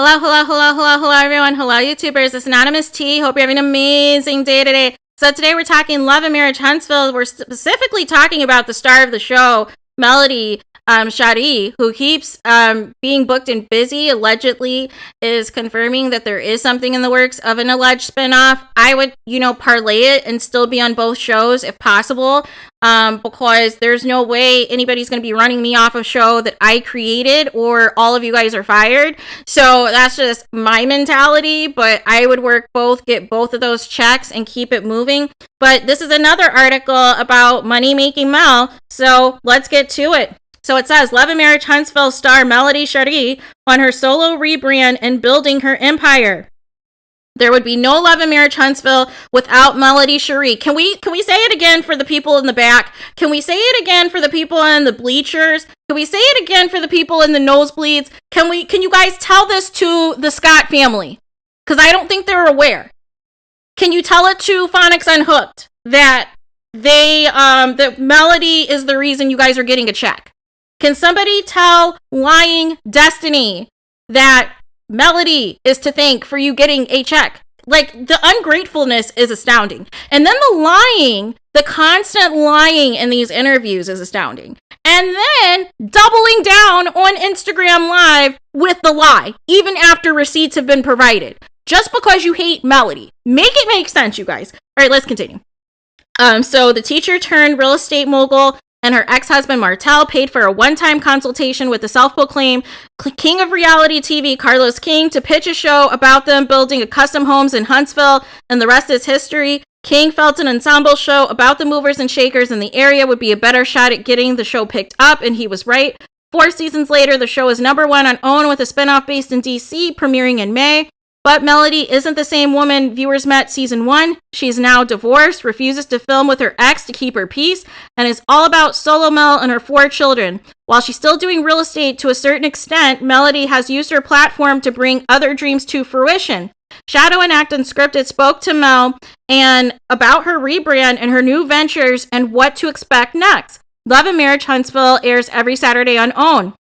Hello, hello, hello, hello, hello, everyone. Hello, YouTubers. It's Anonymous T. Hope you're having an amazing day today. So today we're talking Love and Marriage Huntsville. We're specifically talking about the star of the show, Melody Shari, who keeps being booked and busy, allegedly is confirming that there is something in the works of an alleged spinoff. I would, parlay it and still be on both shows if possible, because there's no way anybody's going to be running me off a show that I created or all of you guys are fired. So that's just my mentality, but I would work both, get both of those checks and keep it moving. But this is another article about money-making Mel, so let's get to it. So it says, Love and Marriage Huntsville star Melody Shari on her solo rebrand and building her empire. There would be no Love and Marriage Huntsville without Melody Shari. Can we say it again for the people in the back? Can we say it again for the people in the bleachers? Can we say it again for the people in the nosebleeds? Can you guys tell this to the Scott family? Because I don't think they're aware. Can you tell it to Phonics Unhooked that that Melody is the reason you guys are getting a check? Can somebody tell Lying Destiny that Melody is to thank for you getting a check? Like, the ungratefulness is astounding. And then the constant lying in these interviews is astounding. And then doubling down on Instagram Live with the lie, even after receipts have been provided. Just because you hate Melody. Make it make sense, you guys. All right, let's continue. So the teacher turned real estate mogul and her ex-husband Martell paid for a one-time consultation with the self-proclaimed king of reality TV, Carlos King, to pitch a show about them building a custom homes in Huntsville, and the rest is history. King felt an ensemble show about the movers and shakers in the area would be a better shot at getting the show picked up, and he was right. 4 seasons later, the show is #1 on OWN with a spinoff based in DC, premiering in May. But Melody isn't the same woman viewers met season 1. She's now divorced, refuses to film with her ex to keep her peace, and is all about solo Mel and her 4 children. While she's still doing real estate to a certain extent, Melody has used her platform to bring other dreams to fruition. Shadow and Act Unscripted spoke to Mel and about her rebrand and her new ventures and what to expect next. Love and Marriage Huntsville airs every Saturday on OWN.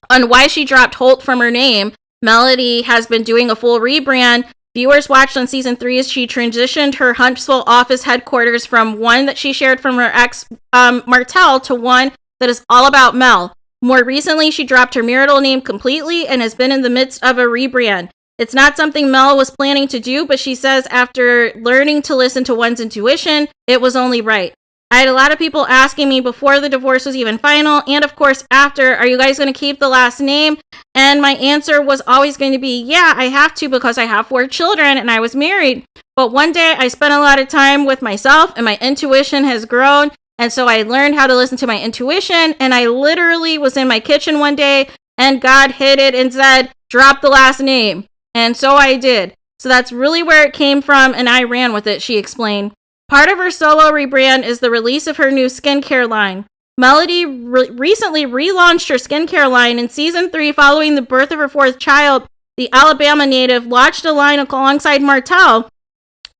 On why she dropped Holt from her name, Melody has been doing a full rebrand. Viewers watched on season 3 as she transitioned her Huntsville office headquarters from one that she shared from her ex Martell to one that is all about Mel. More recently, she dropped her marital name completely and has been in the midst of a rebrand. It's not something Mel was planning to do, but she says after learning to listen to one's intuition, it was only right. I had a lot of people asking me before the divorce was even final, and of course after, are you guys going to keep the last name? And my answer was always going to be, yeah, I have to because I have 4 children and I was married. But one day I spent a lot of time with myself and my intuition has grown. And so I learned how to listen to my intuition. And I literally was in my kitchen one day and God hit it and said, drop the last name. And so I did. So that's really where it came from. And I ran with it, she explained. Part of her solo rebrand is the release of her new skincare line. Melody recently relaunched her skincare line in season 3 following the birth of her 4th child. The Alabama native launched a line alongside Martell.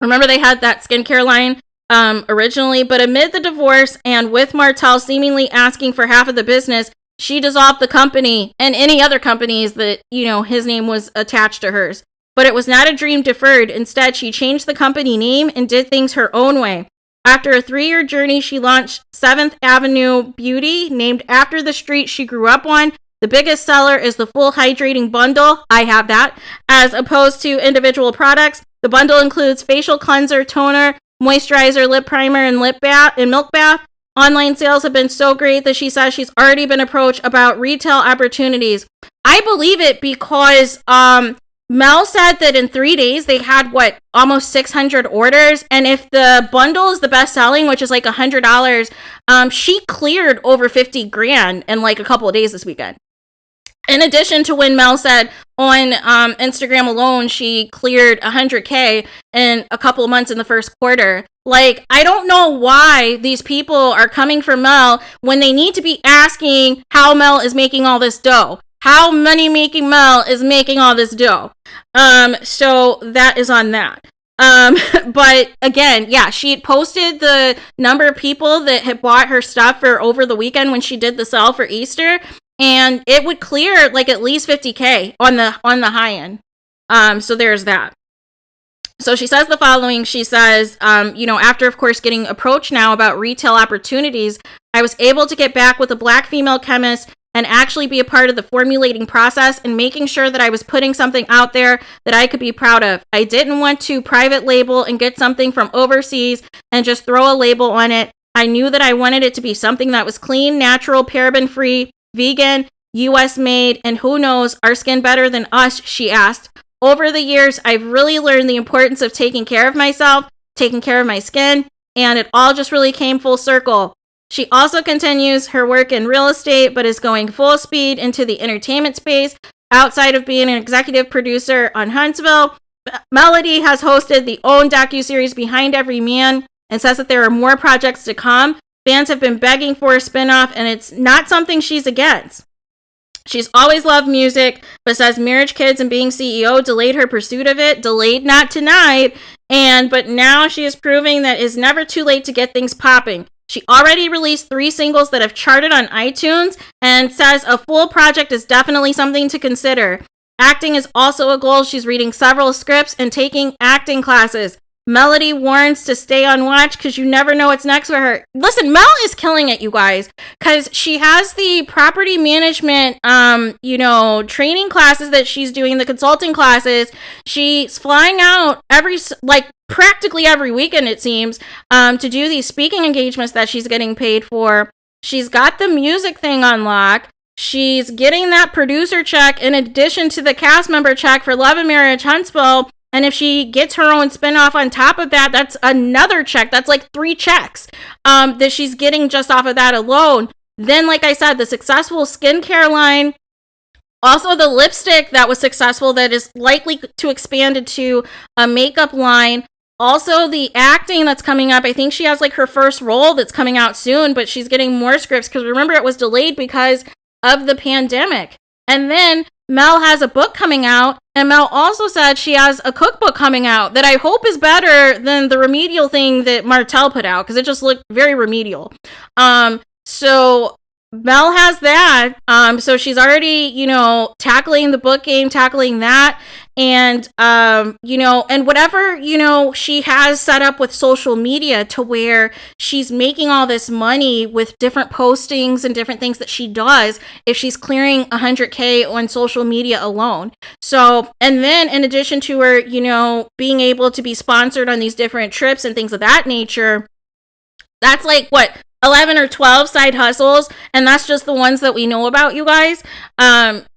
Remember they had that skincare line originally, but amid the divorce and with Martell seemingly asking for half of the business, she dissolved the company and any other companies that, his name was attached to hers. But it was not a dream deferred. Instead, she changed the company name and did things her own way. After a 3-year journey, she launched 7th Avenue Beauty, named after the street she grew up on. The biggest seller is the full hydrating bundle. I have that. As opposed to individual products, the bundle includes facial cleanser, toner, moisturizer, lip primer, and milk bath. Online sales have been so great that she says she's already been approached about retail opportunities. I believe it because Mel said that in 3 days they had almost 600 orders, and if the bundle is the best selling, which is like $100, she cleared over 50 grand in like a couple of days this weekend. In addition to when Mel said on Instagram alone she cleared 100K in a couple of months in the first quarter. Like, I don't know why these people are coming for Mel when they need to be asking how Mel is making all this dough. How money-making Mel is making all this dough. So that is on that. But again, yeah, she had posted the number of people that had bought her stuff for over the weekend when she did the sale for Easter. and it would clear like at least 50K on the high end. So there's that. So she says the following. She says, after, of course, getting approached now about retail opportunities, I was able to get back with a Black female chemist and actually be a part of the formulating process and making sure that I was putting something out there that I could be proud of. I didn't want to private label and get something from overseas and just throw a label on it. I knew that I wanted it to be something that was clean, natural, paraben-free, vegan, US made, and who knows, our skin better than us, she asked. Over the years, I've really learned the importance of taking care of myself, taking care of my skin, and it all just really came full circle. She also continues her work in real estate, but is going full speed into the entertainment space. Outside of being an executive producer on Huntsville, Melody has hosted the own docuseries Behind Every Man and says that there are more projects to come. Fans have been begging for a spinoff, and it's not something she's against. She's always loved music, but says marriage, kids, and being CEO delayed her pursuit of it. Delayed, not denied. But now she is proving that it's never too late to get things popping. She already released 3 singles that have charted on iTunes and says a full project is definitely something to consider. Acting is also a goal. She's reading several scripts and taking acting classes. Melody warns to stay on watch because you never know what's next for her. Listen, Mel is killing it, you guys, because she has the property management, training classes that she's doing, the consulting classes. She's flying out practically every weekend, it seems, to do these speaking engagements that she's getting paid for. She's got the music thing on lock. She's getting that producer check in addition to the cast member check for Love and Marriage Huntsville. And if she gets her own spinoff on top of that, that's another check. That's like 3 checks that she's getting just off of that alone. Then, like I said, the successful skincare line. Also, the lipstick that was successful that is likely to expand into a makeup line. Also, the acting that's coming up. I think she has like her first role that's coming out soon, but she's getting more scripts because remember, it was delayed because of the pandemic. And then Mel has a book coming out, and Mel also said she has a cookbook coming out that I hope is better than the remedial thing that Martell put out, because it just looked very remedial. So Mel has that. So she's already, tackling the book game, tackling that. And, and whatever, she has set up with social media to where she's making all this money with different postings and different things that she does if she's clearing 100K on social media alone. So, and then in addition to her, being able to be sponsored on these different trips and things of that nature, that's like what? 11 or 12 side hustles, and that's just the ones that we know about, you guys.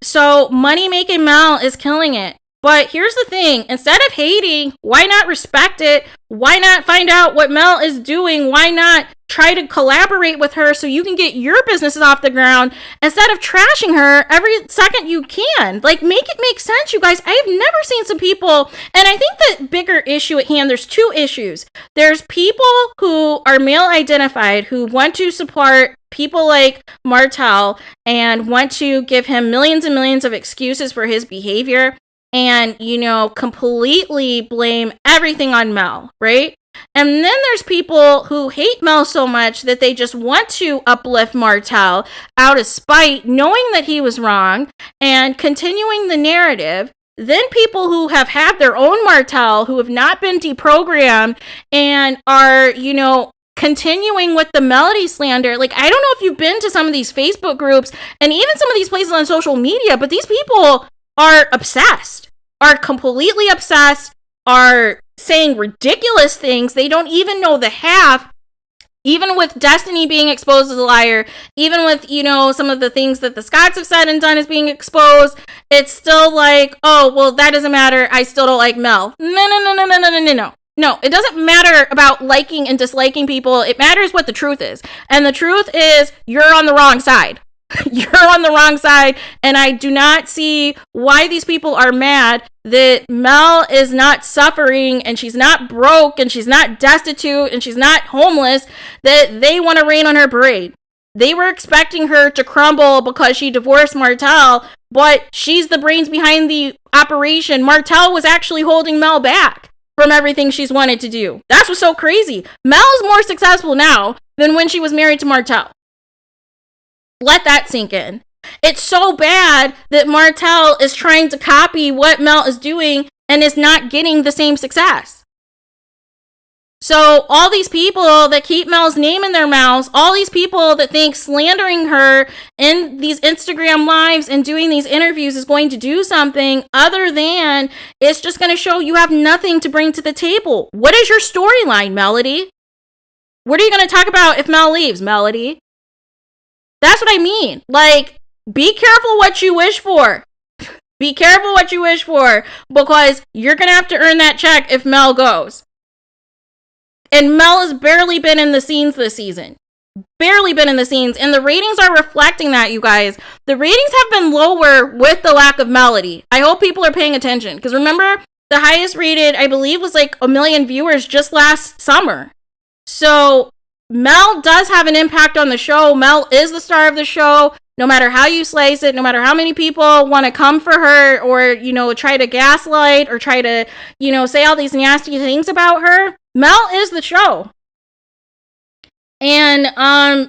So money making Mel is killing it. But here's the thing, instead of hating, why not respect it? Why not find out what Mel is doing? Why not try to collaborate with her so you can get your businesses off the ground instead of trashing her every second you can? Like, make it make sense, you guys. I've never seen some people, and I think the bigger issue at hand, there's 2 issues. There's people who are male identified who want to support people like Martell and want to give him millions and millions of excuses for his behavior and, completely blame everything on Mel, right? And then there's people who hate Mel so much that they just want to uplift Martell out of spite, knowing that he was wrong and continuing the narrative. Then people who have had their own Martell, who have not been deprogrammed and are, continuing with the Melody slander. Like, I don't know if you've been to some of these Facebook groups and even some of these places on social media, but these people are obsessed, are completely obsessed, are saying ridiculous things. They don't even know the half. Even with Destiny being exposed as a liar, even with, some of the things that the Scotts have said and done as being exposed, it's still like, oh, well, that doesn't matter. I still don't like Mel. No. No, it doesn't matter about liking and disliking people. It matters what the truth is. And the truth is you're on the wrong side. You're on the wrong side, and I do not see why these people are mad that Mel is not suffering and she's not broke and she's not destitute and she's not homeless, that they want to rain on her parade. They were expecting her to crumble because she divorced Martell, but she's the brains behind the operation. Martell was actually holding Mel back from everything she's wanted to do. That's what's so crazy. Mel is more successful now than when she was married to Martell. Let that sink in. It's so bad that Martell is trying to copy what Mel is doing and is not getting the same success. So all these people that keep Mel's name in their mouths, all these people that think slandering her in these Instagram lives and doing these interviews is going to do something other than it's just going to show you have nothing to bring to the table. What is your storyline, Melody? What are you going to talk about if Mel leaves, Melody? That's what I mean. Like, be careful what you wish for. Be careful what you wish for, because you're going to have to earn that check if Mel goes. And Mel has barely been in the scenes this season. Barely been in the scenes. And the ratings are reflecting that, you guys. The ratings have been lower with the lack of Melody. I hope people are paying attention. Because remember, the highest rated, I believe, was like 1 million viewers just last summer. So Mel does have an impact on the show. Mel is the star of the show. No matter how you slice it, no matter how many people want to come for her or, you know, try to gaslight or try to, you know, say all these nasty things about her, Mel is the show. And,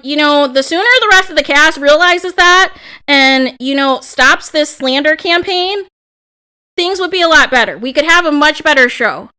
you know, the sooner the rest of the cast realizes that and, you know, stops this slander campaign, things would be a lot better. We could have a much better show.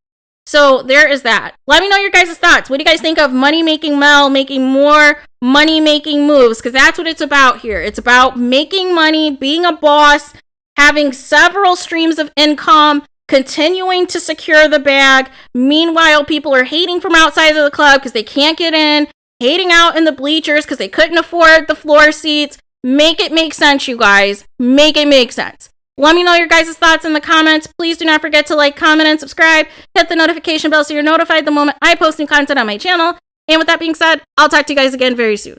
So there is that. Let me know your guys' thoughts. What do you guys think of money-making Mel making more money-making moves? Because that's what it's about here. It's about making money, being a boss, having several streams of income, continuing to secure the bag. Meanwhile, people are hating from outside of the club because they can't get in, hating out in the bleachers because they couldn't afford the floor seats. Make it make sense, you guys. Make it make sense. Let me know your guys' thoughts in the comments. Please do not forget to like, comment, and subscribe. Hit the notification bell so you're notified the moment I post new content on my channel. And with that being said, I'll talk to you guys again very soon.